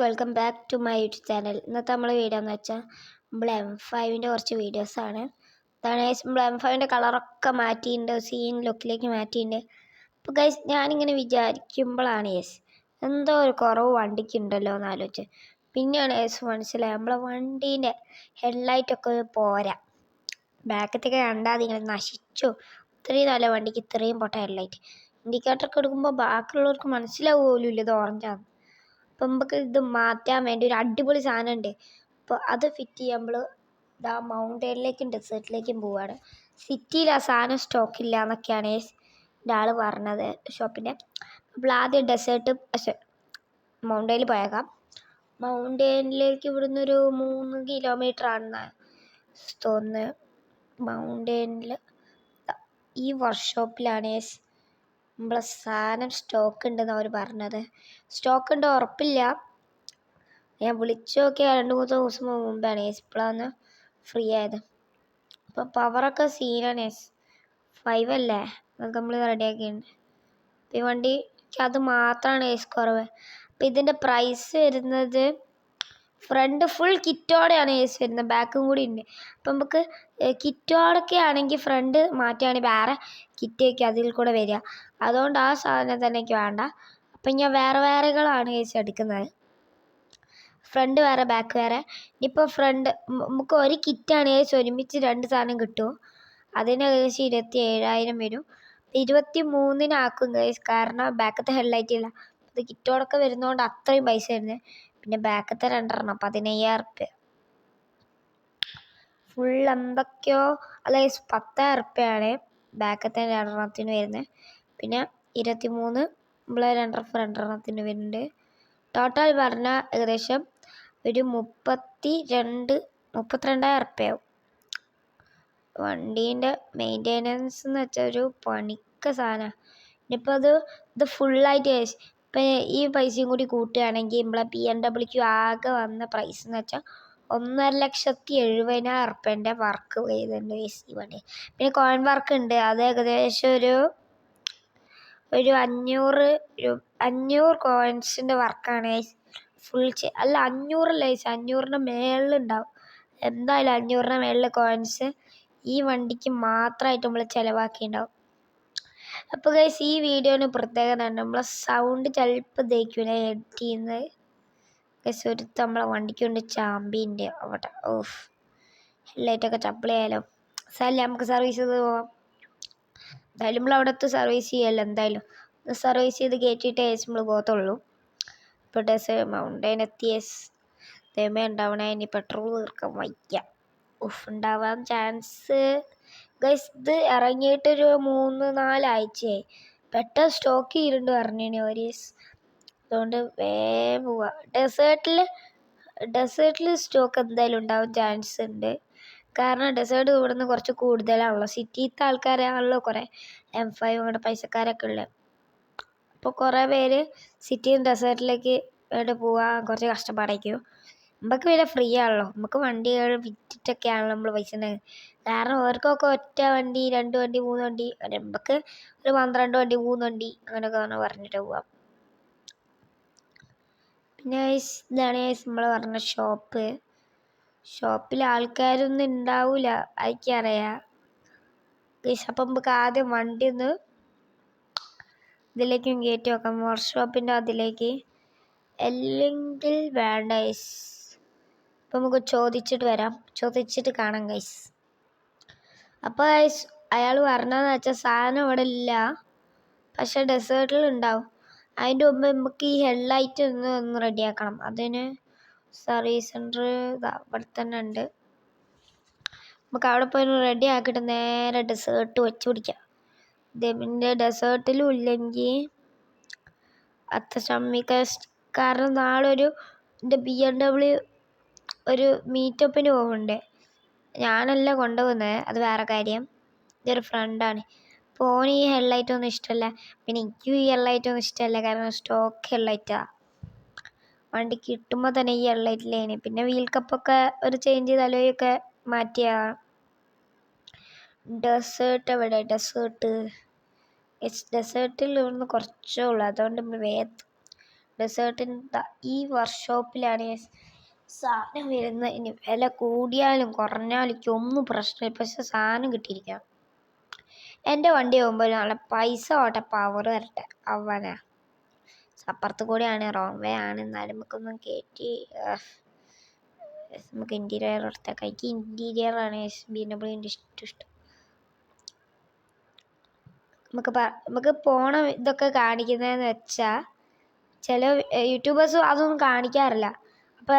Welcome back to my YouTube channel. ഇന്നത്തെ നമ്മൾ video എന്ന് വെച്ചാൽ നമ്മൾ M5ൻ്റെ കുറച്ച് വീഡിയോസാണ്. നമ്മൾ M5ൻ്റെ കളറൊക്കെ മാറ്റിയിട്ടുണ്ട്, സീൻ ലുക്കിലേക്ക് മാറ്റിയിട്ടുണ്ട്. അപ്പോൾ ഗൈസ് ഞാനിങ്ങനെ വിചാരിക്കുമ്പോഴാണ് എന്തോ ഒരു കുറവ് വണ്ടിക്കുണ്ടല്ലോ എന്ന് ആലോചിച്ച്. പിന്നെയാണ് മനസ്സിലായി നമ്മളെ വണ്ടീൻ്റെ ഹെഡ്ലൈറ്റൊക്കെ പോരാ. ബാക്കത്തൊക്കെ കണ്ടാൽ നിങ്ങൾ നശിച്ചു. ഇത്രയും നല്ല വണ്ടിക്ക് ഇത്രയും പൊട്ട ഹെഡ്ലൈറ്റ്. ഇൻഡിക്കേറ്ററൊക്കെ എടുക്കുമ്പോൾ ബാക്കിയുള്ളവർക്ക് മനസ്സിലാവുമല്ലോ ഇത് ഓറഞ്ചാണ്. അപ്പം നമുക്ക് ഇത് മാറ്റാൻ വേണ്ടി ഒരു അടിപൊളി സാധനം ഉണ്ട്. അപ്പോൾ അത് ഫിറ്റ് ചെയ്യുമ്പോൾ മൗണ്ടനിലേക്കും ഡെസേർട്ടിലേക്കും പോവുകയാണ്. സിറ്റിയിൽ ആ സാധനം സ്റ്റോക്കില്ല എന്നൊക്കെയാണ് ഒരാൾ പറഞ്ഞത് ഷോപ്പിൻ്റെ. അപ്പോൾ ആദ്യം മൗണ്ടനിൽ പോയേക്കാം. മൗണ്ടനിലേക്ക് ഇവിടുന്ന് ഒരു 3 കിലോമീറ്റർ ആണെന്ന് തോന്നുന്നത്. മൗണ്ടനിൽ ഈ വർക്ക്ഷോപ്പിലാണ് നമ്മളെ സാധനം സ്റ്റോക്ക് ഉണ്ടെന്ന് അവർ പറഞ്ഞത്. സ്റ്റോക്ക് ഉണ്ടോ ഉറപ്പില്ല. ഞാൻ വിളിച്ചു നോക്കിയാൽ 2-3 ദിവസം മുമ്പാണ് ഇപ്പോഴാണ് ഫ്രീ ആയത്. അപ്പോൾ പവറൊക്കെ സീനാണ്. 5 അല്ലേ അതൊക്കെ നമ്മൾ റെഡിയാക്കിയിട്ടുണ്ട്. അപ്പോൾ ഈ വണ്ടിക്ക് അത് മാത്രമാണ് കുറവ്. അപ്പോൾ ഇതിൻ്റെ പ്രൈസ് വരുന്നത് ഫ്രണ്ട് ഫുൾ കിറ്റോടെയാണ് വരുന്നത്, ബാക്കും കൂടി ഉണ്ട്. അപ്പം നമുക്ക് കിറ്റോടൊക്കെ ആണെങ്കിൽ ഫ്രണ്ട് മാറ്റുകയാണെങ്കിൽ വേറെ കിറ്റൊക്കെ അതിൽ കൂടെ വരിക. അതുകൊണ്ട് ആ സാധനം തന്നെ എനിക്ക് വേണ്ട. അപ്പം ഞാൻ വേറെകളാണ് എടുക്കുന്നത്. ഫ്രണ്ട് വേറെ ബാക്ക് വേറെ. ഇനിയിപ്പോൾ ഫ്രണ്ട് നമുക്ക് ഒരു കിറ്റാണ് ഒരുമിച്ച് 2 സാധനം കിട്ടും. അതിന് ഏകദേശം 27,000 വരും. 23,000 കാരണം ബാക്കത്തെ ഹെഡ്ലൈറ്റ് ഇല്ല. അത് കിറ്റോടൊക്കെ വരുന്നതുകൊണ്ട് അത്രയും പൈസ വരുന്നത്. പിന്നെ ബാക്കത്തെ 2 15,000 ഫുൾ എന്തൊക്കെയോ അല്ല 10,000 ബാക്കത്തെ 2 വരുന്നത്. പിന്നെ 23 നമ്മളെ 2 വരുന്നുണ്ട്. ടോട്ടൽ പറഞ്ഞാൽ ഏകദേശം ഒരു 32,000 ആവും. വണ്ടീൻ്റെ മെയിൻ്റെനൻസ് എന്ന് വെച്ചാൽ ഒരു പണിക്ക സാധനമാണ്. ഇനിയിപ്പോൾ ഇത് ഫുള്ളായിട്ട് ഇപ്പം ഈ പൈസയും കൂടി കൂട്ടുകയാണെങ്കിൽ നമ്മളെ BMW ആകെ വന്ന പ്രൈസ് എന്ന് വെച്ചാൽ 1,70,70,000 വർക്ക് ചെയ്തിട്ടുണ്ട് ഈ വണ്ടി. പിന്നെ കോയിൻ വർക്ക് ഉണ്ട്. അത് ഏകദേശം ഒരു 500 കോയിൻസിൻ്റെ വർക്കാണ് ഫുൾ. അല്ല 500 അല്ല 500ൻ്റെ മേളിലുണ്ടാവും. എന്തായാലും 500ൻ്റെ മേളിൽ കോയിൻസ് ഈ വണ്ടിക്ക് മാത്രമായിട്ട് നമ്മൾ ചിലവാക്കിയിട്ടുണ്ടാവും. അപ്പോൾ ഗൈസ് ഈ വീഡിയോന് പ്രത്യേകത ഉണ്ട്. നമ്മളെ സൗണ്ട് ചിലപ്പോൾ ദഹിക്കൂല എഡിറ്റ് ചെയ്യുന്നത്. ഗൈസ് നമ്മളെ വണ്ടിക്ക് കൊണ്ട് ചാമ്പിൻ്റെ അവിടെ ഹെഡ്ലൈറ്റൊക്കെ ചപ്പിളിയായാലോ. സാറില്ല, നമുക്ക് സർവീസ് ചെയ്ത് പോവാം. എന്തായാലും നമ്മൾ അവിടുത്തെ സർവീസ് ചെയ്യല്ലോ. എന്തായാലും സർവീസ് ചെയ്ത് കയറ്റിയിട്ടേ നമ്മൾ പോകത്തുള്ളൂ. ഇപ്പോൾ മൗണ്ടൻ ദമേ ഉണ്ടാവണേ. ഇനി പെട്രോൾ തീർക്കാൻ വയ്യ. ഉണ്ടാവാൻ ചാൻസ് ഗൈസ് ഇത് ഇറങ്ങിയിട്ടൊരു 3-4 ആഴ്ചയായി. പെട്ടെന്ന് സ്റ്റോക്ക് ചെയ്തിട്ടുണ്ട് പറഞ്ഞിന് ഒരു. അതുകൊണ്ട് വേഗം പോവുക. ഡെസേർട്ടിൽ സ്റ്റോക്ക് എന്തായാലും ഉണ്ടാവാൻ ചാൻസ് ഉണ്ട്. കാരണം ഡെസേർട്ട് ഇവിടുന്ന് കുറച്ച് കൂടുതലാണല്ലോ. സിറ്റിയിലത്തെ ആൾക്കാരാണല്ലോ കുറേ M5 അങ്ങോട്ട് പൈസക്കാരൊക്കെ ഉള്ളത്. അപ്പോൾ കുറേ പേര് സിറ്റിയിൽ നിന്ന് ഡെസേർട്ടിലേക്ക് പോവാൻ കുറച്ച് കഷ്ടപ്പാടായിരിക്കും. നമുക്ക് പിന്നെ ഫ്രീ ആണല്ലോ. നമുക്ക് വണ്ടികൾ വിറ്റിട്ടൊക്കെയാണല്ലോ നമ്മൾ പൈസ ഉണ്ടാകുന്നത്. കാരണം അവർക്കൊക്കെ ഒറ്റ വണ്ടി 2 വണ്ടി 3 വണ്ടി അങ്ങനെ നമുക്ക് ഒരു 12 വണ്ടി 3 വണ്ടി അങ്ങനെയൊക്കെ പറഞ്ഞിട്ട് പോവാം. പിന്നെ ഇതാണ് നമ്മൾ പറഞ്ഞ ഷോപ്പിൽ ആൾക്കാരൊന്നും ഉണ്ടാവില്ല, എനിക്കറിയാം. അപ്പം നമുക്ക് ആദ്യം വണ്ടി ഒന്ന് ഇതിലേക്കും കയറ്റി വെക്കാം, വർക്ക്ഷോപ്പിൻ്റെ അതിലേക്ക്. അല്ലെങ്കിൽ വേണ്ട ഗൈസ്. അപ്പം നമുക്ക് ചോദിച്ചിട്ട് കാണാം ഗൈസ്. അപ്പോൾ ഗൈസ് അയാൾ പറഞ്ഞതെന്ന് വെച്ചാൽ സാധനം ഇവിടെ ഇല്ല, പക്ഷെ ഡെസേർട്ടിൽ ഉണ്ടാവും. അതിൻ്റെ മുമ്പ് നമുക്ക് ഈ ഹെഡ്ലൈറ്റ് ഒന്ന് റെഡിയാക്കണം. അതിന് സർവീസ് സെൻറ്റർ ഇവിടെ തന്നെ ഉണ്ട്. നമുക്ക് അവിടെ പോയി റെഡി ആക്കിയിട്ട് നേരെ ഡെസേർട്ട് വെച്ച് പിടിക്കാം. പിന്നെ ഡെസേർട്ടിലും ഇല്ലെങ്കിൽ അത്ര കാരണം നാളെ എൻ്റെ BMW ഒരു മീറ്റപ്പിന് പോകുന്നുണ്ട്. ഞാനല്ല കൊണ്ടുപോകുന്നത്, അത് വേറെ കാര്യം. ഇതൊരു ഫ്രണ്ടാണ്. അപ്പോൾ ഓന് ഈ ഹെഡ്ലൈറ്റൊന്നും ഇഷ്ടമല്ല. പിന്നെ എനിക്കും ഈ ഹെഡ്ലൈറ്റൊന്നും ഇഷ്ടമല്ല, കാരണം സ്റ്റോക്ക് ഹെഡ്ലൈറ്റാണ്. വണ്ടി കിട്ടുമ്പോൾ തന്നെ ഈ ഹെഡ്ലൈറ്റിലേന്. പിന്നെ വീൽ കപ്പൊക്കെ ഒരു ചേഞ്ച് ചെയ്ത് അലോയൊക്കെ മാറ്റിയാണ്. ഡെസേർട്ട് എവിടെ? ഡെസേർട്ടിൽ ഇവിടുന്ന് കുറച്ചേ ഉള്ളൂ. അതുകൊണ്ട് നമ്മൾ ഡെസേർട്ടിൻ്റെ ഈ വർക്ക്ഷോപ്പിലാണ് സാധനം വരുന്നത്. ഇനി വില കൂടിയാലും കുറഞ്ഞാലും ഒന്നും പ്രശ്നമില്ല, പക്ഷെ സാധനം കിട്ടിയിരിക്കണം. എൻ്റെ വണ്ടി ആകുമ്പോൾ നല്ല പൈസ ഓട്ടെ, പവർ വരട്ടെ അവനാ. അപ്പുറത്ത് കൂടെയാണ്, റോങ് വേ ആണ്. എന്നാലും നമുക്കൊന്നും കയറ്റി നമുക്ക് ഇൻറ്റീരിയർ എടുത്തേക്കാം. എനിക്ക് ഇൻറ്റീരിയറാണ് BMW ഇഷ്ടം. നമുക്ക് പോണ ഇതൊക്കെ കാണിക്കുന്നതെന്ന് വെച്ചാൽ ചില യൂട്യൂബേഴ്സ് അതൊന്നും കാണിക്കാറില്ല. അപ്പോൾ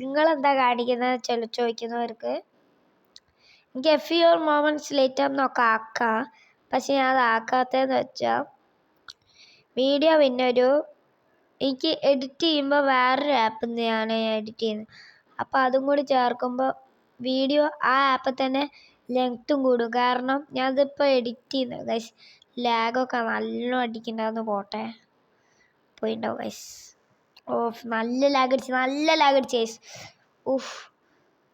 നിങ്ങളെന്താ കാണിക്കുന്നത് ചോദിക്കുന്നവർക്ക് എനിക്ക് FEO മൊമെൻറ്റ്സ് ലേറ്റർ എന്നൊക്കെ ആക്കാം. പക്ഷെ ഞാൻ അത് ആക്കാത്തതെന്ന് വെച്ചാൽ വീഡിയോ പിന്നെ എനിക്ക് എഡിറ്റ് ചെയ്യുമ്പോൾ വേറൊരു ആപ്പിൽ നിന്നാണ് ഞാൻ എഡിറ്റ് ചെയ്യുന്നത്. അപ്പോൾ അതും കൂടി ചേർക്കുമ്പോൾ വീഡിയോ ആ ആപ്പിൽ തന്നെ ലെങ്ത്തും കൂടും. കാരണം ഞാനതിപ്പോൾ എഡിറ്റ് ചെയ്യുന്നത് ഗൈസ്. ലാഗൊക്കെ നല്ലോണം അടിക്കണ്ടായിരുന്നു. പോയിണ്ടാവും ഗൈസ്. നല്ല ലാഗ് അടിച്ച് ഗൈസ്.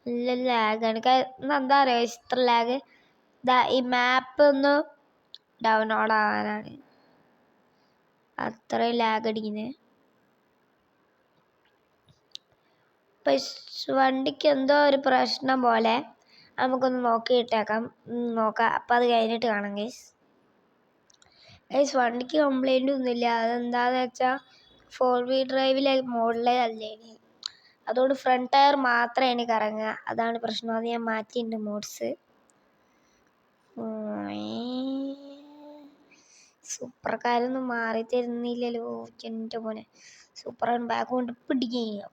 നല്ല ലാഗാണ്. എന്താ പറയുക ഗൈസ്, ഇത്ര ലാഗ്? ഈ മാപ്പ് ഒന്ന് ഡൗൺലോഡ് ആവാനാണ് അത്രയും ലാഗ് അടിക്കുന്നത്. വണ്ടിക്ക് എന്തോ ഒരു പ്രശ്നം പോലെ, നമുക്കൊന്ന് നോക്കാം. അപ്പം അത് കഴിഞ്ഞിട്ട് കാണാം ഗൈസ്. വണ്ടിക്ക് കംപ്ലൈൻ്റ് ഒന്നുമില്ല. അതെന്താണെന്ന് വെച്ചാൽ 4-wheel ഡ്രൈവിലെ മോഡലേ അല്ലേ, അതുകൊണ്ട് ഫ്രണ്ട് ടയർ മാത്രമേ കറങ്ങുക. അതാണ് പ്രശ്നം. അത് ഞാൻ മാറ്റിയിട്ടുണ്ട് മോഡ്സ്. സൂപ്പർ കാരൊന്നും മാറി തരുന്നില്ലല്ലോ എൻ്റെ മോനെ. സൂപ്പറാണ്. ബാക്ക് കൊണ്ട് പിടിക്കുക,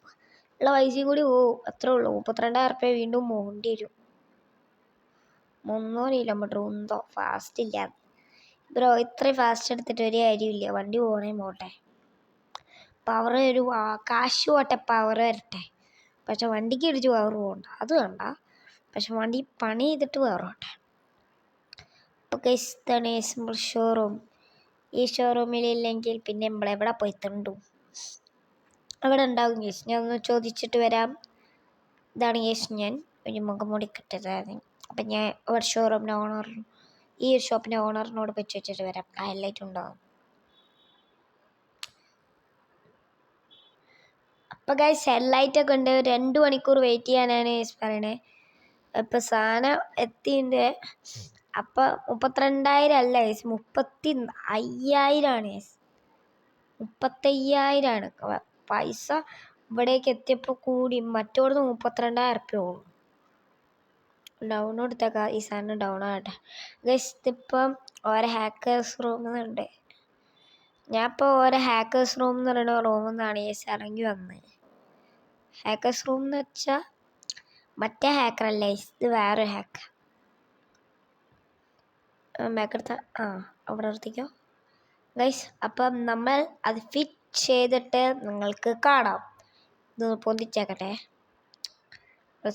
ഉള്ള പൈസയും കൂടി അത്രേ ഉള്ളൂ. 32,000 റുപ്യ വീണ്ടും പോകേണ്ടി വരും. 300 കിലോമീറ്റർ എന്തോ ഫാസ്റ്റ് ഇല്ല ബ്രോ. ഇത്രയും ഫാസ്റ്റ് എടുത്തിട്ട് ഒരു കാര്യമില്ല. വണ്ടി പോട്ടെ, പവർ കാശ് പോട്ടെ, പവർ വരട്ടെ. പക്ഷെ വണ്ടിക്ക് ഇടിച്ച് പവർ പോകണ്ട, അത് വേണ്ട. പക്ഷെ വണ്ടി പണി ചെയ്തിട്ട് പവർ പോട്ടെ. അപ്പോൾ ഇതാണ് സിമ്പിൾ ഷോറൂം. ഈ ഷോറൂമിലില്ലെങ്കിൽ പിന്നെ നമ്മളെവിടെ പോയി തണ്ടു? അവിടെ ഉണ്ടാകും കേസ്. ഞാൻ ഒന്ന് ചോദിച്ചിട്ട് വരാം. ഇതാണ് കേസ്. ഞാൻ ഒരു മുഖംമൂടി കിട്ടതാണ്. അപ്പം ഞാൻ ഈ ഷോപ്പിൻ്റെ ഓണറിനോട് പോയി ചോദിച്ചിട്ട് വരാം. ഹൈലൈറ്റ് ഉണ്ടാകും. അപ്പോൾ ഗൈസ് ഹെഡ്ലൈറ്റൊക്കെ ഉണ്ട്. 2 മണിക്കൂർ വെയിറ്റ് ചെയ്യാനാണ് ഗൈസ് പറയണേ. ഇപ്പം സാധനം എത്തിൻ്റെ. അപ്പം 32,000 അല്ല ഗൈസ്, 35,000 ആണ് ഗൈസ്. 35,000 പൈസ. ഇവിടേക്ക് എത്തിയപ്പോൾ കൂടി. മറ്റോടത്ത് 32,000 റുപ്യ പോകും. ഡൗൺ എടുത്തേക്കാം. ഈ സാധനം ഡൗൺ ആകട്ടെ ഗൈസ്. ഇതിപ്പം ഓരോ ഹാക്കേഴ്സ് റൂമെന്നുണ്ട്. ഞാൻ ഇപ്പോൾ ഓരോ ഹാക്കേഴ്സ് റൂം എന്ന് പറയുന്ന റൂമിൽ നിന്നാണ് ഗൈസ് ഇറങ്ങി വന്നത്. ഹാക്കേഴ്സ് റൂം എന്ന് വെച്ചാൽ മറ്റേ ഹാക്കറല്ല ഗൈസ്, ഇത് വേറെ ഹാക്കർ. ബാക്കെടുത്ത അവിടെ നിർത്തിക്കോ ഗൈസ്. അപ്പം നമ്മൾ അത് ഫിറ്റ് ചെയ്തിട്ട് നിങ്ങൾക്ക് കാണാം. ഇത് പൊന്തിച്ചേക്കട്ടെ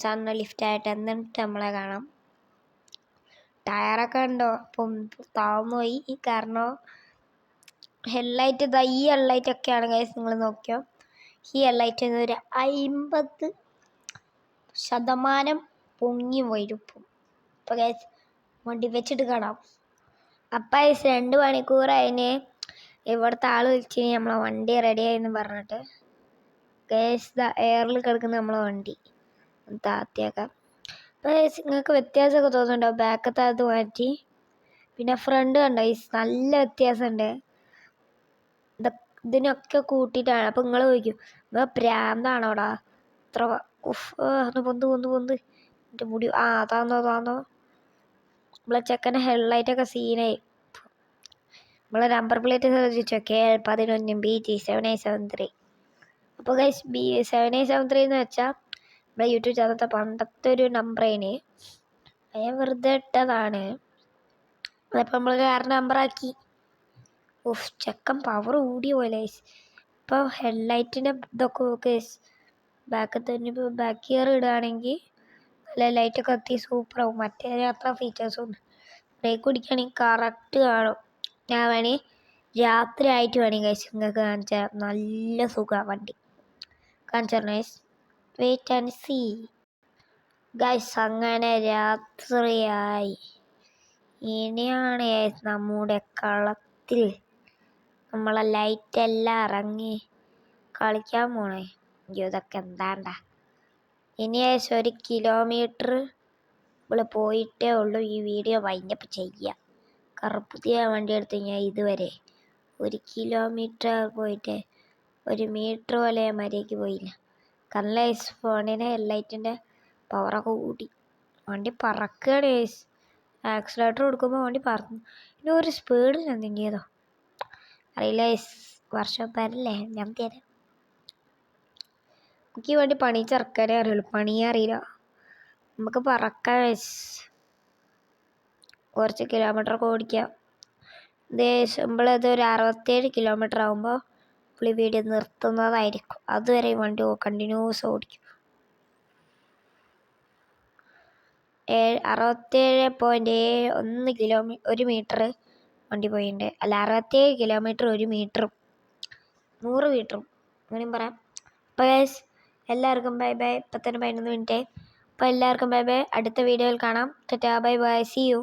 സാറിന് ലിഫ്റ്റായിട്ട്, എന്നിട്ട് നമ്മളെ കാണാം. ടയറൊക്കെ ഉണ്ടോ? താഴ്ന്നു പോയി. കാരണം ഹെഡ്ലൈറ്റ് ഈ ഹെഡ്ലൈറ്റൊക്കെയാണ് ഗൈസ്. നിങ്ങൾ നോക്കിയോ, ഈ ഹെഡ്ലൈറ്റ് ഒരു 50% പൊങ്ങി വരും. അപ്പോൾ ഗൈസ് വണ്ടി വെച്ചിട്ട് കാണാം. അപ്പം 2 മണിക്കൂർ അതിന് ഇവിടുത്തെ ആൾ വിളിച്ച് നമ്മളെ വണ്ടി റെഡിയായെന്ന് പറഞ്ഞിട്ട് ഗൈസ് എയറിൽ കിടക്കുന്ന നമ്മളെ വണ്ടി താത്തിയാക്കാം. അപ്പോൾ ഗൈസ് നിങ്ങൾക്ക് വ്യത്യാസമൊക്കെ തോന്നുന്നുണ്ടോ? ബാക്കത്തെ അത് മാറ്റി, പിന്നെ ഫ്രണ്ട് കണ്ടോ ഗൈസ്, നല്ല വ്യത്യാസമുണ്ട്. ഇതിനൊക്കെ കൂട്ടിയിട്ടാണ്. അപ്പോൾ നിങ്ങൾ ചോദിക്കും, പ്രാന്താണോടാ ഇത്ര? ഒന്ന് പൊന്ത് എൻ്റെ മുടി. താന്നോ നമ്മളെ ചെക്കൻ്റെ ഹെഡ്ലൈറ്റൊക്കെ സീനായി. നമ്മളെ നമ്പർ പ്ലേറ്റ് ശ്രദ്ധിച്ചോ, KL11 BG 7873. അപ്പോൾ ഗൈസ് 7873 എന്ന് വെച്ചാൽ നമ്മുടെ യൂട്യൂബ് ചാനലത്തെ പണ്ടത്തെ ഒരു നമ്പറേന് ഞാൻ വെറുതെ ഇട്ടതാണ്. അതപ്പോൾ നമ്മൾ വേറെ നമ്പറാക്കി. ചെക്കൻ പവർ കൂടിയ പോലെ ഗൈസ്. ഇപ്പോൾ ഹെഡ്ലൈറ്റിൻ്റെ ഇതൊക്കെ ഗൈസ്, ബാക്ക് ഗിയർ ഇടുകയാണെങ്കിൽ നല്ല ലൈറ്റൊക്കെ എത്തി സൂപ്പറാവും. മറ്റേ അത്ര ഫീച്ചേഴ്സുണ്ട്. ബ്രേക്ക് പിടിക്കുകയാണെങ്കിൽ കറക്റ്റ് കാണും. ഞാൻ രാത്രി ആയിട്ട് ഗൈസ് നിങ്ങൾക്ക് കാണിച്ചാൽ നല്ല സുഖമാണ് വണ്ടി. കാണിച്ചു തരണം guys, wait and see guys. അങ്ങനെ രാത്രിയായി. ഇനിയാണ് ഗൈസ് നമ്മുടെ കളത്തിൽ നമ്മളെ ലൈറ്റെല്ലാം ഇറങ്ങി കളിക്കാൻ പോണേ. അയ്യോ ഇതൊക്കെ എന്താണ്ടാ. ഇനി ഏകദേശം 1 കിലോമീറ്റർ ഇവിടെ പോയിട്ടേ ഉള്ളൂ ഈ വീഡിയോ വൈൻഡപ്പ് ചെയ്യുക. പുതിയ വണ്ടി എടുത്ത് ഞാൻ ഇതുവരെ 1 കിലോമീറ്റർ പോയിട്ട് 1 മീറ്റർ പോലെ മര്യാദയ്ക്ക് പോയില്ല. കാരണം ഫോണിന് ഹെഡ്ലൈറ്റിൻ്റെ പവറൊക്കെ കൂടി വണ്ടി പറക്കുകയാണ്. ആക്സിലേറ്റർ കൊടുക്കുമ്പോൾ വണ്ടി പറന്നു. പിന്നെ ഒരു സ്പീഡിൽ എന്തിൻ്റെതോ അറിയില്ല. വർഷോപ്പല്ലേ ഞാൻ തരാം. എനിക്ക് ഈ വണ്ടി പണിച്ചിറക്കാനേ അറിയുള്ളൂ, പണിയേ അറിയില്ല. നമുക്ക് പറക്കാൻ കുറച്ച് കിലോമീറ്ററൊക്കെ ഓടിക്കാം. നമ്മളത് ഒരു 67 കിലോമീറ്റർ ആകുമ്പോൾ പുള്ളി വീഡിയോ നിർത്തുന്നതായിരിക്കും. അതുവരെ ഈ വണ്ടി കണ്ടിന്യൂസ് ഓടിക്കും. 67.1 1 മീറ്റർ വണ്ടി പോയിട്ടുണ്ട്. അല്ല 67 കിലോമീറ്റർ 1 മീറ്ററും 100 മീറ്ററും അങ്ങനെയും പറയാം. അപ്പോൾ എല്ലാവർക്കും ബൈ ബൈ. 10 11 മിനിറ്റ്. അപ്പോൾ എല്ലാവർക്കും ബൈ ബൈ. അടുത്ത വീഡിയോയിൽ കാണാം. Tata bye bye. See U.